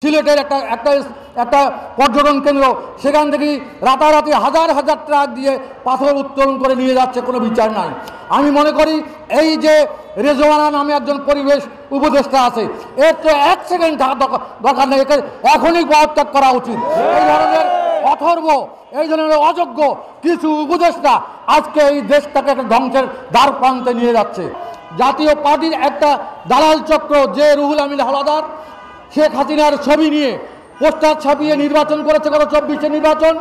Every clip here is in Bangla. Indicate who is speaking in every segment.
Speaker 1: সিলেটের একটা একটা একটা পর্যটন কেন্দ্র, সেখান থেকে রাতারাতি হাজার হাজার ট্রাক দিয়ে পাথর উত্তোলন করে নিয়ে যাচ্ছে, কোনো বিচার নাই। আমি মনে করি এই যে রেজওয়ানা নামে একজন পরিবেশ উপদেষ্টা আছে, এর তো 1 সেকেন্ড থাকা দরকার নেই, একে এখনই পদত্যাগ করা উচিত। এই ধরনের অথর্ব, এই ধরনের অযোগ্য কিছু উপদেষ্টা আজকে এই দেশটাকে একটা ধ্বংসের দ্বার প্রান্তে নিয়ে যাচ্ছে। জাতীয় পার্টির একটা দালাল চক্র, যে রুহুল আমিন হাওলাদার শেখ হাসিনার ছবি নিয়ে পোস্টার ছাপিয়ে নির্বাচন করেছে, গত 24-এ নির্বাচন,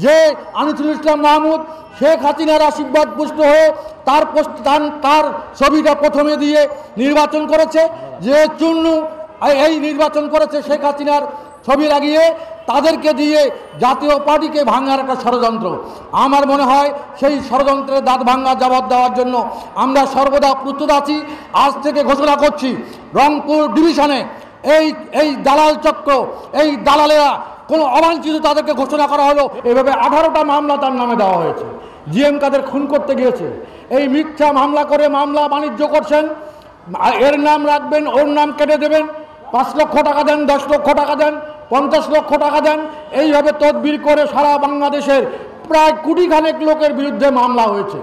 Speaker 1: যে আনিসুল ইসলাম মাহমুদ শেখ হাসিনার আশীর্বাদ পুষ্ট হয়ে তার ছবিটা প্রথমে দিয়ে নির্বাচন করেছে, যে চুন্নু এই নির্বাচন করেছে শেখ হাসিনার ছবি লাগিয়ে, তাদেরকে দিয়ে জাতীয় পার্টিকে ভাঙার একটা ষড়যন্ত্র। আমার মনে হয় সেই ষড়যন্ত্রের দাঁত ভাঙা জবাব দেওয়ার জন্য আমরা সর্বদা প্রস্তুত আছি। আজ থেকে ঘোষণা করছি, রংপুর ডিভিশনে এই দালাল চক্র, এই দালালেরা কোনো অবাঞ্ছিত তাদেরকে ঘোষণা করা হলো, এভাবে 18টা মামলা তার নামে দেওয়া হয়েছে। জিএম কাদের খুন করতে গিয়েছে, এই মিথ্যা মামলা করে মামলা বাণিজ্য করছেন, এর নাম রাখবেন, ওর নাম কেটে দেবেন, 5 লক্ষ টাকা দেন, 10 লক্ষ টাকা দেন, 50 লক্ষ টাকা দেন, এইভাবে তদবির করে সারা বাংলাদেশের প্রায় কোটিখানেক লোকের বিরুদ্ধে মামলা হয়েছে।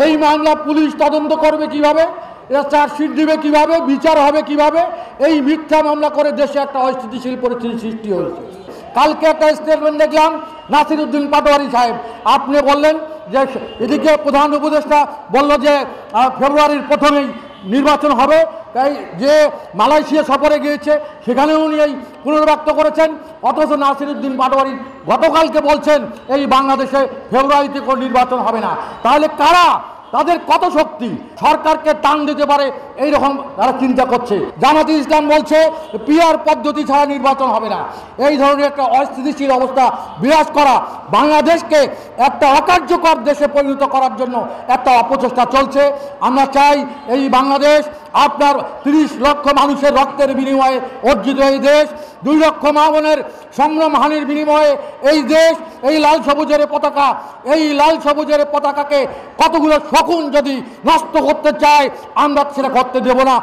Speaker 1: এই মামলা পুলিশ তদন্ত করবে কিভাবে, এরা চার্জশিট দিবে কিভাবে, বিচার হবে কিভাবে? এই মিথ্যা মামলা করে দেশে একটা অস্থিতিশীল পরিস্থিতি সৃষ্টি হয়েছে। কালকে একটা স্টেটমেন্ট দেখলাম নাসিরউদ্দিন পাটোয়ারি সাহেব, আপনি বললেন যে এদিকে প্রধান উপদেষ্টা বলল যে ফেব্রুয়ারির প্রথমেই নির্বাচন হবে, তাই যে মালয়েশিয়া সফরে গিয়েছে সেখানেও উনি এই পুনর্ব্যক্ত করেছেন, অথচ নাসিরউদ্দিন পাটোয়ারি গতকালকে বলছেন এই বাংলাদেশে ফেব্রুয়ারিতে কোনো নির্বাচন হবে না। তাহলে কারা, তাদের কত শক্তি সরকারকে টান দিতে পারে এইরকম তারা চিন্তা করছে? জামাতে ইসলাম বলছে পিআর পদ্ধতি ছাড়া নির্বাচন হবে না। এই ধরনের একটা অস্থিতিশীল অবস্থা বিরাজ করা, বাংলাদেশকে একটা অকার্যকর দেশে পরিণত করার জন্য একটা অপচেষ্টা চলছে। আমরা চাই এই বাংলাদেশ আপনার 30 লক্ষ মানুষের রক্তের বিনিময়ে অর্জিত এই দেশ, 2 লক্ষ মা বোনের সংগ্রামহানির বিনিময়ে এই দেশ, এই লাল সবুজের পতাকা, এই লাল সবুজের পতাকাকে কতগুলো শকুন যদি নষ্ট করতে চায় আমরা সেটা করতে দেব না।